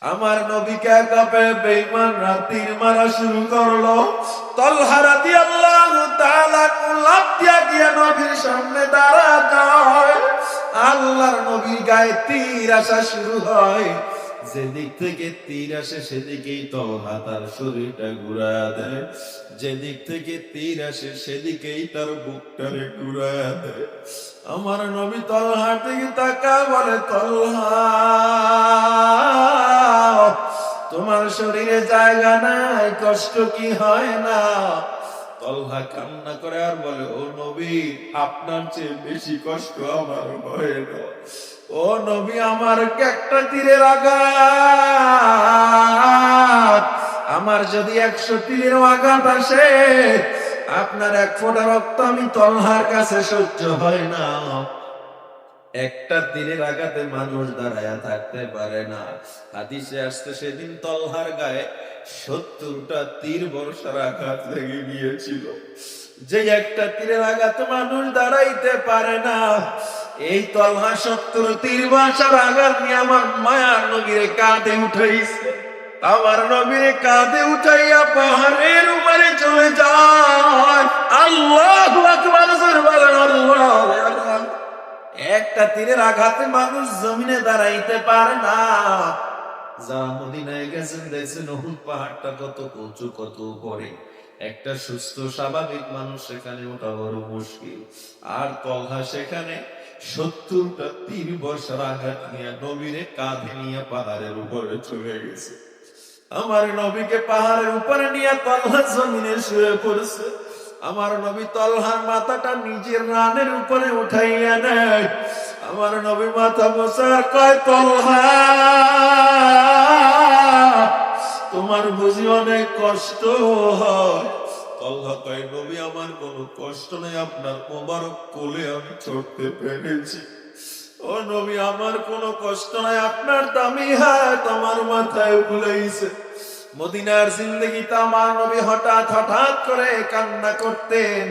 আমার নবীকে কাপে বেঈমানরা তীর মারা শুরু করলো। তালহা রাদিয়াল্লাহু তাআলা লাফ দিয়া গিয়ে নবীর সামনে দাঁড়া যায়। আল্লাহর নবীর গায়ে তীর আসা শুরু হয়। যেদিক থেকে তীর আসে সেদিকেই তালহা তার শরীরটা ঘুরায়া দেয়, যেদিক থেকে তীর আসে সেদিকেই তার বুকটারে ঘুরায়া দেয়। আমার নবী তালহার দিকে তাকায় বলে, তালহা তোমার শরীরে জায়গা নাই, কষ্ট কি হয় না? তালহা কান্না করে আর বলে, ও নবী, আপনার চেয়ে বেশি কষ্ট আমার হয় না। ও নবী, আমার একটা তীরের আঘাত, আমার যদি 100 তীরের আঘাত আসে, আপনার 1 ফোঁটা রক্ত আমি তালহার কাছে সহ্য হয় না। একটা তীরের আঘাতে মানুষ দাঁড়ায়া থাকতে পারে না। হাদিসে আসছে সেদিন তালহার গায়ে 70টা তীর বর্ষার আঘাত লেগে গিয়েছিল। যে একটা তীরের আঘাতে মানুষ দাঁড়াইতে পারে না, এই তালহা 70 তীর বর্ষার আঘাত নিয়ে আমার মায়ার নবীরে কাঁধে উঠাইছে। আমার নবীরে কাঁধে উঠাইয়া পাহাড়ের উপরে চলে যায়। আল্লাহু আকবার, আল্লাহু আকবার। একটা তীরের আঘাতে মানুষ জমিনে দাঁড়াইতে পারে না। যারা মদিনায় গেছেন দেখছেন উহুদ পাহাড়টা কত উঁচু, কত উপরে। একটা সুস্থ স্বাভাবিক মানুষ সেখানে ওঠা বড় মুশকিল। আর তালহা সেখানে 70টা তীর বর্ষার আঘাত নিয়ে নবীরে কাঁধে নিয়ে পাহাড়ের উপরে চলে গেছে। আমার নবীকে পাহাড়ের উপরে নিয়ে তালহা জমিনে শুয়ে পড়েছে। আমার নবী তালহার মাথাটা নিজের রানের উপরে উঠাইয়া নেয়। আমার নবী মাথা মোছার কয়, তালহা তোমার বুঝি অনেক কষ্ট হয়? তালহা কয়, নবী আমার কোনো কষ্ট নেই, আপনার মোবারক কোলে আমি চড়তে পেরেছি। ও নবী, আমার কোনো কষ্ট নাই, আপনার দামি হাত আমার মাথায় বুলাইছে। মদিনার জিন্দেগিতে আমার নবী হঠাৎ হঠাৎ করে কান্না করতেন।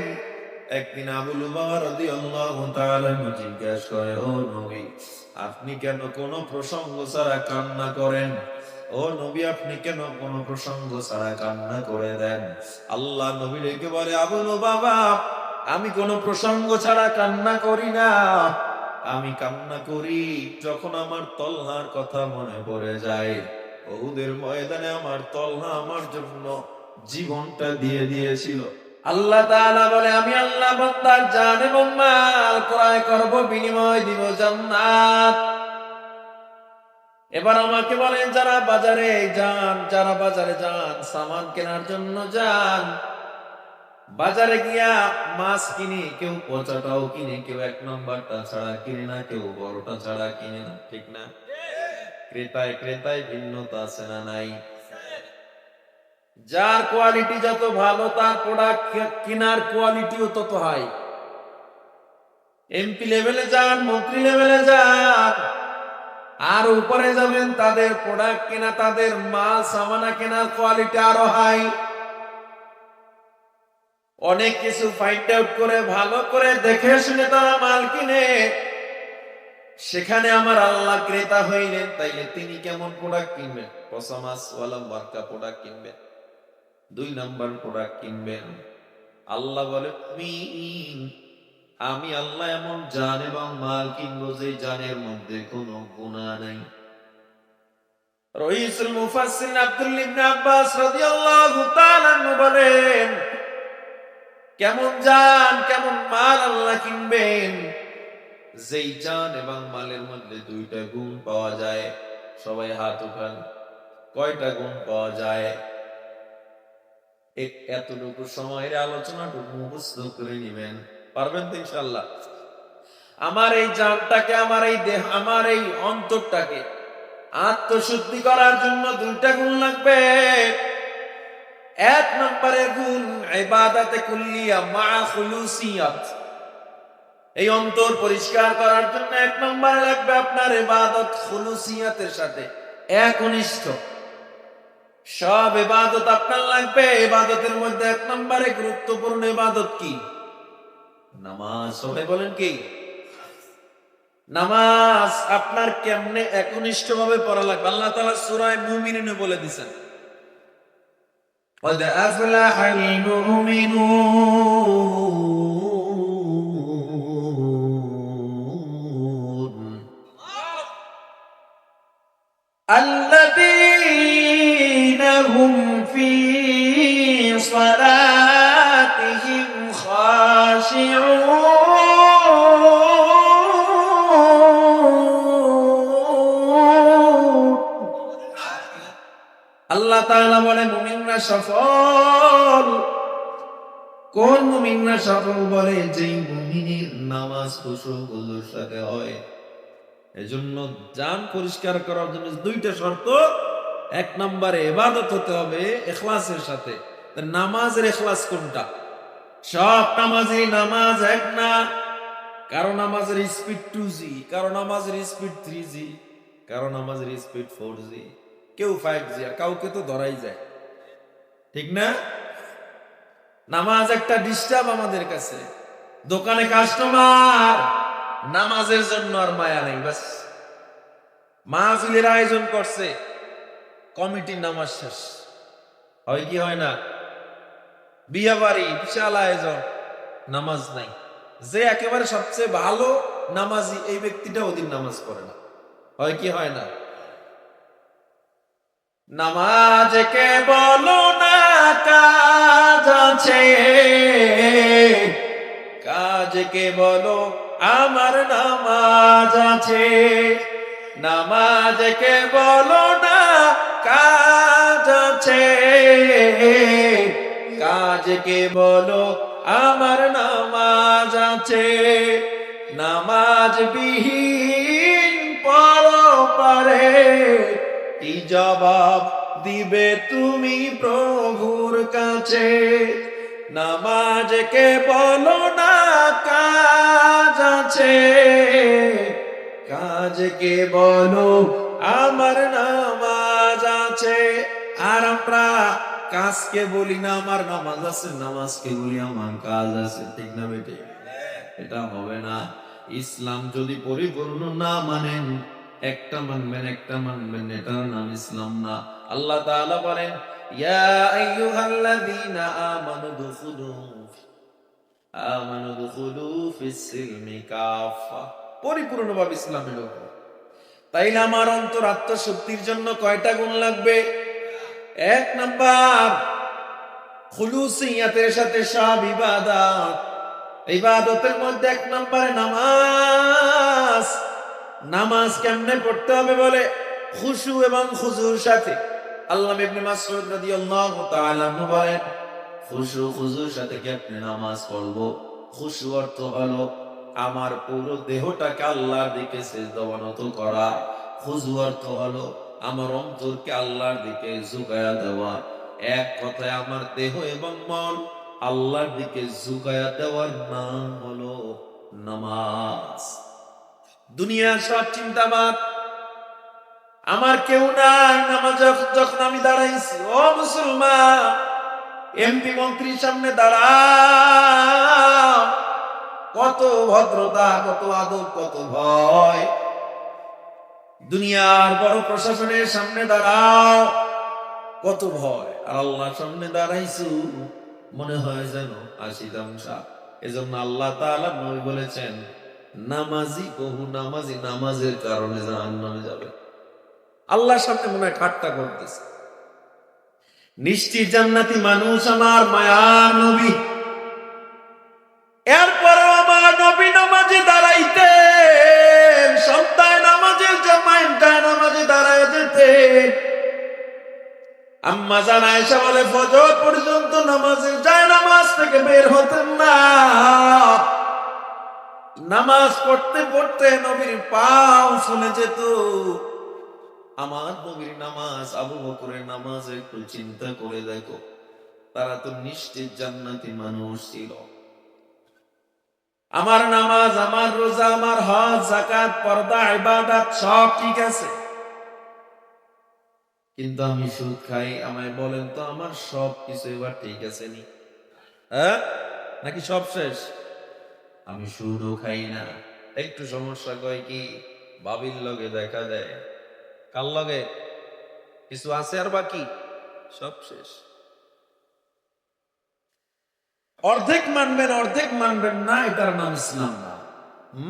একদিন আবু লুবাবা রাদিয়াল্লাহু তাআলা জিজ্ঞাসা করে, ও নবী, আপনি কেন কোনো প্রসঙ্গ ছাড়া কান্না করেন? ও নবী, আপনি কেন কোনো প্রসঙ্গ ছাড়া কান্না করে দেন? আল্লাহ নবী রেখে বলে, আবু লুবাবা, আমি কোনো প্রসঙ্গ ছাড়া কান্না করি না। আমি কান্না করি যখন আমার তালহার কথা মনে পড়ে যায়। উহুদের ময়দানে আমার তালহা আমার জন্য জীবনটা দিয়ে দিয়েছিল। আল্লাহ তাআলা বলে, আমি আল্লাহ বান্দার জান এবং মাল ক্রয় করব, বিনিময় দিব জান্নাত। এবার আমাকে বলেন, যারা বাজারে যান সামান কেনার জন্য যান, বাজারে গিয়া মাছ কিনে কেউ পচাটাও কিনে, কেউ 1 নম্বরটা ছাড়া কিনে না, কেউ বড়টা ছাড়া কিনে না, ঠিক না? ক্রেতায় ভিন্নতা আছে না নাই? যার কোয়ালিটি যত ভালো তার প্রোডাক্ট কেনার কোয়ালিটিও তত হাই। এমপি লেভেলে যান, মন্ত্রী লেভেলে যান, আর উপরে যাবেন, তাদের প্রোডাক্ট কেনা, তাদের মাল সামানা কেনার কোয়ালিটি আরো হাই। অনেক কিছু ফাইন্ড আউট করে ভালো করে দেখে শুনে তারা মাল কিনে। সেখানে আমার আল্লাহ ক্রেতা হইলেন, তাইলে তিনি কেমন প্রোডাক্ট কিনবেন? পচা মাছ ওয়ালা মার্কা প্রোডাক্ট কিনবেন, 2 নাম্বার প্রোডাক্ট কিনবেন? আল্লাহ বলে, আমি আল্লাহ এমন জান এবং মাল কিনবো যে জানের মধ্যে কোনো গুনাহ নাই। রাইসুল মুফাসসিরিন আব্দুল্লাহ ইবনে আব্বাস রাদিয়াল্লাহু তাআলা বলেন, কেমন জান কেমন মাল আল্লাহ কিনবেন? যেই জান এবং মালের মধ্যে 2টা গুণ পাওয়া যায়। সবাই হাত উঠান, কয়টা গুণ পাওয়া যায়? এতটুকু সময়ের আলোচনাটুকু মুখস্থ করে নিবেন, পারবেন তো ইনশাআল্লাহ? আমার এই জানটাকে, আমার এই দেহ, আমার এই অন্তরটাকে আত্মশুদ্ধি করার জন্য 2টা গুণ লাগবে। 1 নম্বরের গুণ ইবাদাতে কুল্লিয়া মা খুলুসিয়াত। এই অন্তর পরিষ্কার করার জন্য 1 নম্বর লাগবে আপনার ইবাদত খুলুসিয়াতের সাথে একনিষ্ঠ। সব ইবাদত আপনার লাগবে। ইবাদতের মধ্যে 1 নম্বরে গুরুত্বপূর্ণ ইবাদত কি? নামাজ। সবাই বলেন কি? নামাজ আপনার কেমনে একনিষ্ঠ ভাবে পড়া লাগবে আল্লাহ তাআলা সূরা মুমিনুনে বলে দিয়েছেন قد أفلح المؤمنون الذين هم في صلاتهم خاشعون আল্লাহ তাআলা বলে মুমিনরা সফল কোন মুমিনরা সফল বলে যেই মুমিনের নামাজ খুশুর সাথে হয় এজন্য জান পরিষ্কার করার জন্য দুইটা শর্ত এক নম্বরে ইবাদত হতে হবে ইখলাসের সাথে নামাজের ইখলাস কোনটা সব নামাজের নামাজ এক না কারণ নামাজের স্পিড 2G কারণ নামাজের স্পিড 3G কারণ নামাজের স্পিড 4G কেউ 5G আর কাউকে তো ধরাই যায় ঠিক না নামাজ একটা ডিস্টার্ব আমাদের কাছে দোকানে কাস্টমার নামাজের জন্য আর মায়া নেই বাস মাহফিলের আয়োজন করছে কমিটির নামাজ শেষ হয় কি হয় না বিয়ে বাড়ি বিশাল আয়োজন নামাজ নাই যে একেবারে সবচেয়ে ভালো নামাজি এই ব্যক্তিটা ওদিন নামাজ পড়ে না হয় কি হয় না নামাজ কে বলো না কাজ আছে কাজ কে বলো আমার নামাজ আছে নামাজ কে বলো না কাজ আছে কাজ কে বলো আমার নামাজ আছে নামাজ বিহীন পরপারে কি জবাব দিবে তুমি প্রভুর কাছে নামাজ কে বলো না কাজ আছে কাজ কে বলো আমার নামাজ আছে আর আমরা কাজকে বলি না আমার নামাজ আছে নামাজকে বলি আমার কাজ আছে ঠিক না বেটে এটা হবে না ইসলাম যদি পরিপূর্ণ না মানেন একটা মানবেন এটার নাম ইসলাম না আল্লাহ তাআলা বলেন ইয়া আইয়ুহাল্লাযীনা আমানু দুখুলু ফিস-সিলমি কাফা পরিপূর্ণভাবে ইসলামে ঢোকো তাইলে আমার অন্তর আত্মশুদ্ধির জন্য কয়টা গুণ লাগবে এক নাম্বার খুলুসিয়াতের সাথে সব ইবাদত ইবাদতের মধ্যে এক নম্বরে নামাজ নামাজ কেমনে পড়তে হবে বলে খুশু এবং খুজুর সাথে আল্লাহ ইবনে মাসউদ রাদিয়াল্লাহু তাআলা বলেন খুশু খুজুর সাথে কি আপনি নামাজ পড়বো খুশু অর্থ হলো আমার পুরো দেহটাকে আল্লাহর দিকে সিজদা অবনত করা খুজু অর্থ হলো আমার অন্তরকে আল্লাহর দিকে ঝুঁকায়া দেওয়া এক কথায় আমার দেহ এবং মন আল্লাহর দিকে ঝুঁকায়া দেওয়ার নাম হলো নামাজ দুনিয়ার সব চিন্তাবাদ আমার কেউ নাই নামাজ যখন আমি দাঁড়াইছি ও মুসলমান এমপি মন্ত্রীর সামনে দাঁড়াও কত ভদ্রতা কত আদব কত ভয় দুনিয়ার বড় প্রশাসনের সামনে দাঁড়াও কত ভয় আর আল্লাহর সামনে দাঁড়াইছু মনে হয় যেন আশিদাংশা এজন্য আল্লাহ তাআলা নবী বলেছেন নামাজি বহু নামাজি নামাজের কারণে জাহান্নামে যাবে আল্লাহর সামনে মনে হয় ঠাট্টা করতেছে নিশ্চিত জান্নাতি মানুষ আমার মায়ার নবী এরপরও আমার নবী নামাজে দাঁড়াইতেন সন্তান নামাজের জামাইটায় নামাজে দাঁড়ায় যেতেন আম্মা জান আয়েশা বলে ফজর পর্যন্ত নামাজে যায় নামাজ থেকে বের হতেন না নামাজ পড়তে পড়তে নবীর পাও শুনে যেত আমার নবীর নামাজ আবু বকরের নামাজ একটু চিন্তা করে দেখো তারা তো নিশ্চিত জান্নাতি মানুষ ছিল আমার নামাজ আমার রোজা আমার হজ যাকাত পর্দা ইবাদত সব ঠিক আছে কিন্তু আমি সুদ খাই আমায় বলেন তো আমার সব কিছু এবার ঠিক আছে নি নাকি সব শেষ আমি সুদও খাই না একটু সমস্যা কয় কি বাবির লগে দেখা দেয়, কার লগে কিছু আছে আর বাকি সব শেষ। অর্ধেক মানবেন অর্ধেক মানবেন না, এটার নাম ইসলাম না।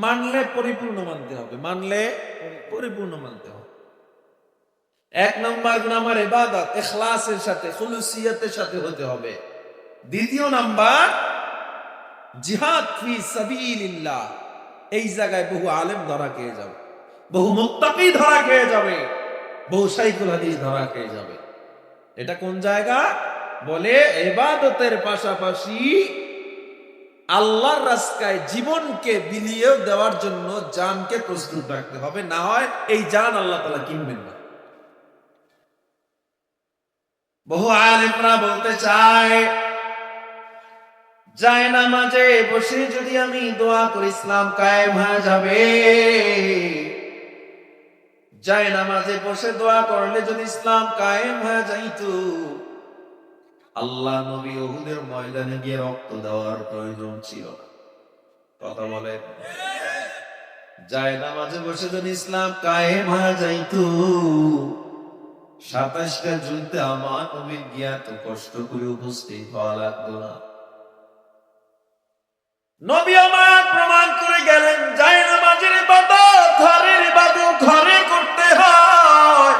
মানলে পরিপূর্ণ মানতে হবে, মানলে পরিপূর্ণ মানতে হবে। এক নম্বর গুণ আমার ইবাদত ইখলাসের সাথে খুলুসিয়তের সাথে হতে হবে। দ্বিতীয় নাম্বার জিহাদ ফি সাবিলিল্লাহ। এই জায়গায় বহু আলেম ধরা খেয়ে যাবে, বহু মুত্তাকি ধরা খেয়ে যাবে, বহু শাইখুল হাদিস ধরা খেয়ে যাবে। এটা কোন জায়গা? বলে ইবাদতের পাশাপাশি আল্লাহর রাস্তায় জীবনকে বিলিয়ে দেওয়ার জন্য জানকে প্রস্তুত রাখতে হবে, না হয় এই জান আল্লাহ তাআলা কিনবেন না। বহু আলেমরা বলতে চায় জায়নামাজে বসে যদি আমি দোয়া করি ইসলাম কায়েম হয়ে যাবে। জায়নামাজে বসে দোয়া করলে যদি ইসলাম কায়েম হয়ে যাইতো, আল্লাহ নবী উহুদের ময়দানে গিয়ে রক্ত দেওয়ার প্রয়োজন ছিল না। কথা বলে, জায়নামাজে বসে যদি ইসলাম কায়েম হয়ে যাইতো, 27টা যুদ্ধে আমার নবী গিয়া তো কষ্ট করে উপস্থিত হওয়া লাগতো না। নবী আমার প্রমাণ করে গেলেন জায়নামাজের ইবাদত ঘরের ইবাদত ঘরে করতে হয়,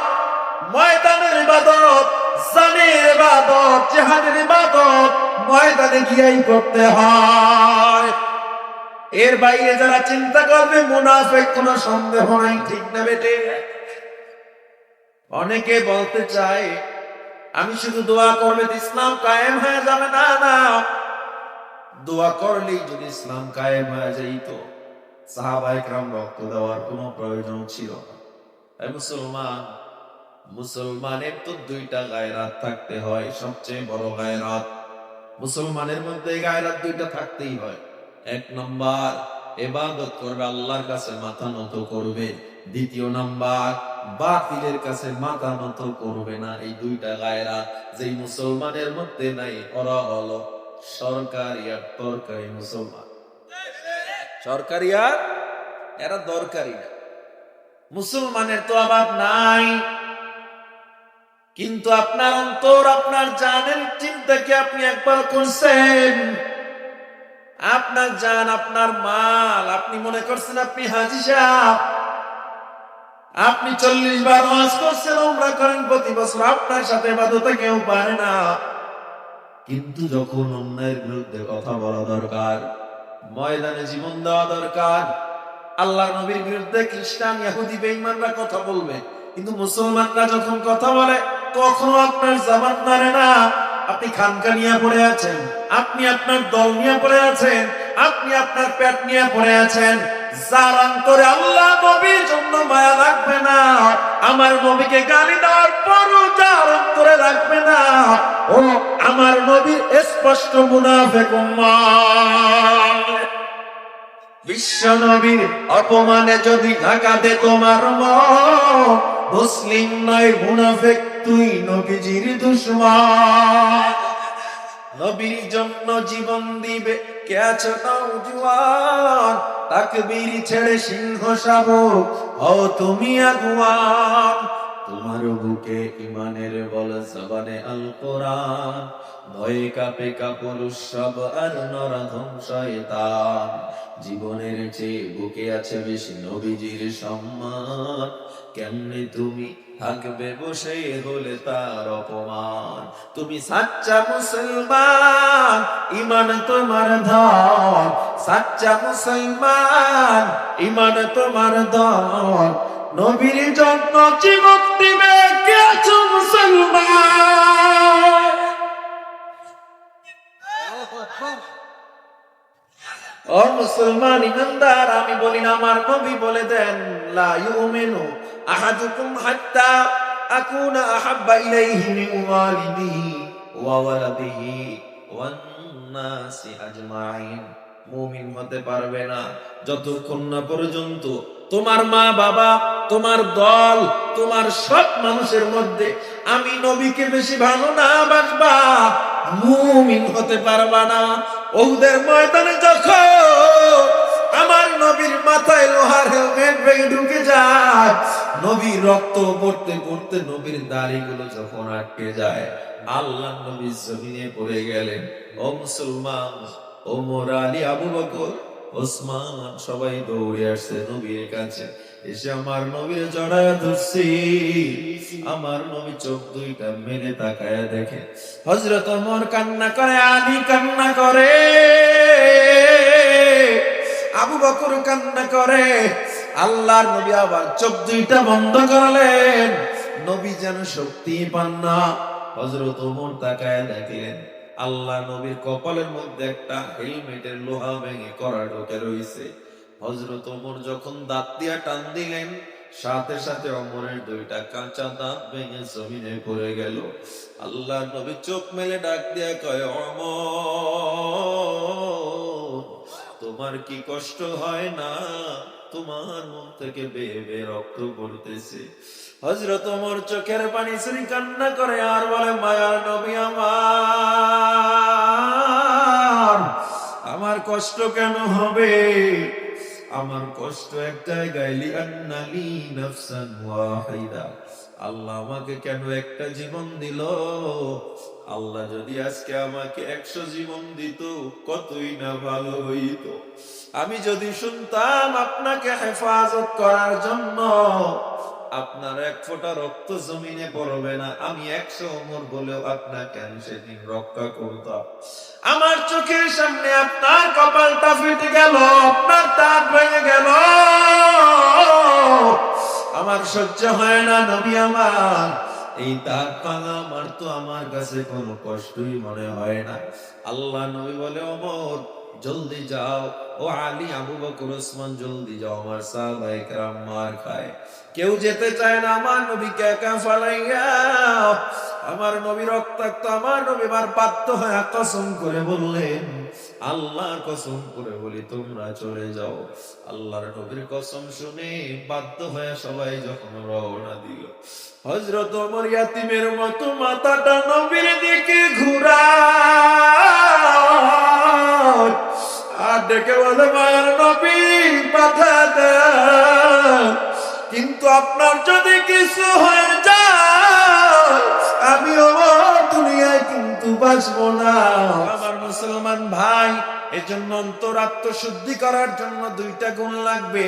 ময়দানের ইবাদত জানের ইবাদত জিহাদের ইবাদত ময়দানে গিয়েই করতে হয়। এর বাইরে যারা চিন্তা করবে মুনাফিক, কোনো সন্দেহ নাই, ঠিক না বেটে? অনেকে বলতে চায় আমি শুধু দোয়া করলে ইসলাম কায়েম হয়ে যাবে। না না, দোয়া করলেই যদি ইসলাম কায়েম হয়ে যাইতো, সাহাবায়ে কেরাম রক্ত দেওয়ার কোনো প্রয়োজন ছিল না। মুসলমান, মুসলমানের তো দুইটা গায়রাত থাকতে হয়। সবচেয়ে বড় গায়রাত মুসলমানের মধ্যে, গায়রাত দুইটা থাকতেই হয়। এক নাম্বার ইবাদত করবে, আল্লাহর কাছে মাথা নত করবে। দ্বিতীয় নাম্বার বাতিলের কাছে মাথা নত করবে না। এই দুইটা গায়রাত যেই মুসলমানের মধ্যে নাই, ওরা হলো সরকারি আর তরকারি মুসলমান। সরকারি আর এরা দরকারি না। মুসলমানের তো অভাব নাই, কিন্তু আপনার অন্তর, আপনার জানের চিন্তা কি আপনি একবার করছেন? আপনার জান, আপনার মাল, আপনি মনে করছেন আপনি হাজী সাহেব, আপনি 40 বার ওয়াজ করছেন, উমরা করেন প্রতি বছর, আপনার সাথে ইবাদতে কেউ পারে না। কিন্তু যখন অন্যের বিরুদ্ধে কথা বলা দরকার, ময়দানে জীবন দেওয়া দরকার, আল্লাহর নবীর বিরুদ্ধে খ্রিস্টান ইহুদি বেঈমানরা কথা বলবে, কিন্তু মুসলমানরা যখন কথা বলে তখন আপনার জবান নাড়ে না। আপনি খানকা নিয়ে পড়ে আছেন, আপনি আপনার দল নিয়ে পড়ে আছেন, আপনি আপনার পেট নিয়ে পড়ে আছেন। যার অন্তরে আল্লাহ নবীর জন্য মায়া রাখবে না, আমার নবীকে গালি দেওয়ার পরও যার অন্তরে রাখবে না, ও আমার নবীর স্পষ্ট মুনাফিক উম্মত। বিশ্ব নবীর অপমানে যদি ঢাকা দে তোমার মন, মুসলিম নয় মুনাফিক, তুই নবীজির দুশমন। নবীর জন্য জীবন দিবে কে আছো নওজোয়ান, তাকবীর ছেড়ে সিংহ শাবক হও তুমি আগুয়ান। তোমার বুকে ইমানের বল, জবানে আল কোরআন, ভয়ে কাঁপে কাপুরুষ সব আর নরধম শয়তান। জীবনের চেয়ে বুকে আছে বেশি নবীজির সম্মান, কেমনে তুমি থাকবে বসে হলে তার অপমান। তুমি সাচ্চা মুসলমান, ইমান তোমার ধন, সাচ্চা মুসলমান, ইমান তোমার ধন। নবীর জন্য জীবন দিবে কে আছো মুসলমান? ও মুসলমান ইমানদার, আমি বলি না, আমার নবী বলে দেন, লা ইউমিনু আহাদুকুম হাত্তা আকুনা আহাব্বা ইলাইহি মিন ওয়ালিদিহি ওয়া ওয়ালাদিহি ওয়ান নাসি আজমাইন। মুমিন হতে পারবে না যতক্ষণ না পর্যন্ত তোমার মা বাবা, তোমার দল, তোমার সব মানুষের মধ্যে আমি নবীকে বেশি ভালো না বাসবা, মুমিন হতে পারবা না। উহুদের ময়দানে যখন আমার নবীর মাথায় লোহার হেলমেট ভেঙে ঢুকে যায়, নবীর রক্ত পড়তে পড়তে নবীর দাড়িগুলো যখন আটকে যায়, আল্লাহ নবী জমিনে পড়ে গেলেন। ও মুসলমান, ওমর, আলী, আবু বকর, ওসমান সবাই দৌড়ে আসছে নবীর কাছে। এসে আমার নবীর জড়ায় ধরছি। আমার নবী চোখ দুইটা মেলে তাকায়া দেখে হযরত ওমর কান্না করে, আলী কান্না করে, আবু বকর কান্না করে। আল্লাহর নবী আবার চোখ দুইটা বন্ধ করলেন, নবী যেন শক্তি পান না। হযরত ওমর তাকায়া দেখলেন আল্লাহ নবীর কপালের মধ্যে একটা হেলমেটের লোহা ভেঙে কড়া ঢোকে রইছে। হযরত ওমর যখন দাঁত দিয়া টান দিলেন, সাথে সাথে ওমরের দুইটা কাঁচা দাঁত ভেঙে জমিনে পড়ে গেল। আল্লাহ নবী চোখ মেলে ডাক দিয়া কয়, ওমর, তোমার কি কষ্ট হয় না? তোমার মন থেকে বেয়ে বেয়ে রক্ত পড়তেছে। হযরত ওমর চোখের পানি ছেড়ে কান্না করে আর বলে, মায়ার নবী আমার কষ্ট কেন হবে? আমার কষ্ট এক জায়গায়, লিআন্নালি নাফসান ওয়াহিদা, আল্লাহ আমাকে কেন একটা জীবন দিল? আল্লাহ যদি আজকে আমাকে 100 জীবন দিত কতই না ভালো হইতো। আমি যদি শুনতাম আপনাকে হেফাজত করার জন্য আপনার এক ফোঁটা রক্ত জমিনে পড়বে না, আমি 100 ওমর বলেও আপনাকে আমি সেদিন রক্ষা করতাম। আমার চোখের সামনে আপনার কপালটা ফেটে গেল, আপনার দাঁত ভেঙে গেল, আমার সহ্য হয় না নবী আমার। এই দাঁত ভাঙা আমার তো আমার কাছে কোনো কষ্টই মনে হয় না। আল্লাহ নবী বলে, ওমর জলদি যাও, ও আলী, আবু বকর, ওসমান জলদি যাও, আমার সাহাবায়ে কেরাম মার খায়, কেউ যেতে চায় না আমার নবীকে একা ফালাইয়া। আমার নবী রক্তাক্ত, আমার নবী বার বাধ্য হয়ে কসম করে বললেন, আল্লাহর কসম করে বলি তোমরা চলে যাও। আল্লাহর নবীর কসম শুনে বাধ্য হয়ে সবাই যখন রওনা দিল, হযরত ওমর ইয়াতীমের মতো মাথাটা নবীর দিকে ঘুরায় আর ডেকে বলে, মায়ের নবী পাঠা দেন, কিন্তু আপনার যদি কিছু হয়ে যায় আমি ওমর দুনিয়ায় কিন্তু বাঁচবো না। আমার মুসলমান ভাই, এজন্য অন্তর আত্মশুদ্ধি করার জন্য 2টা গুণ লাগবে।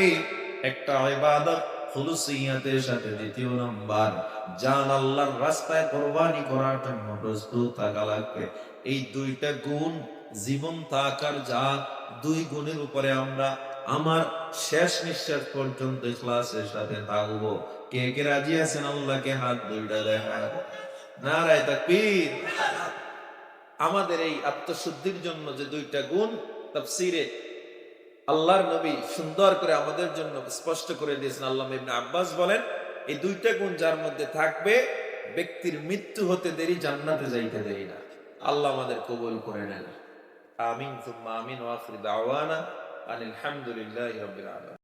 একটা ইবাদত খুলুসিয়াতের সাথে, দ্বিতীয় নাম্বার জান আল্লাহর রাস্তায় কুরবানি করার জন্য প্রস্তুত থাকা লাগবে। এই 2টা গুণ জীবন থাকার যা 2 গুণের উপরে আমরা আমার শেষ নিঃশ্বাস পর্যন্ত ইখলাসের সাথে থাকবো। কে কে রাজি আছেন? আল্লাহকে হাত দুইটা দেখায় নারায়ে তাকবীর। আমাদের এই আত্মশুদ্ধির জন্য যে 2টা গুণ তাফসীরে আল্লাহর নবী সুন্দর করে আমাদের জন্য স্পষ্ট করে দিয়েছেন। আল্লামা ইবনে আব্বাস বলেন, এই 2টা গুণ যার মধ্যে থাকবে ব্যক্তির মৃত্যু হতে দেরি, জান্নাতে যাইতে দেরি না। আল্লাহ আমাদের কবুল করে নেন। আমিন সুম্মা আমিন। ওয়া আখিরু দাওয়ানা আনিল হামদুলিল্লাহি রাব্বিল আলামিন।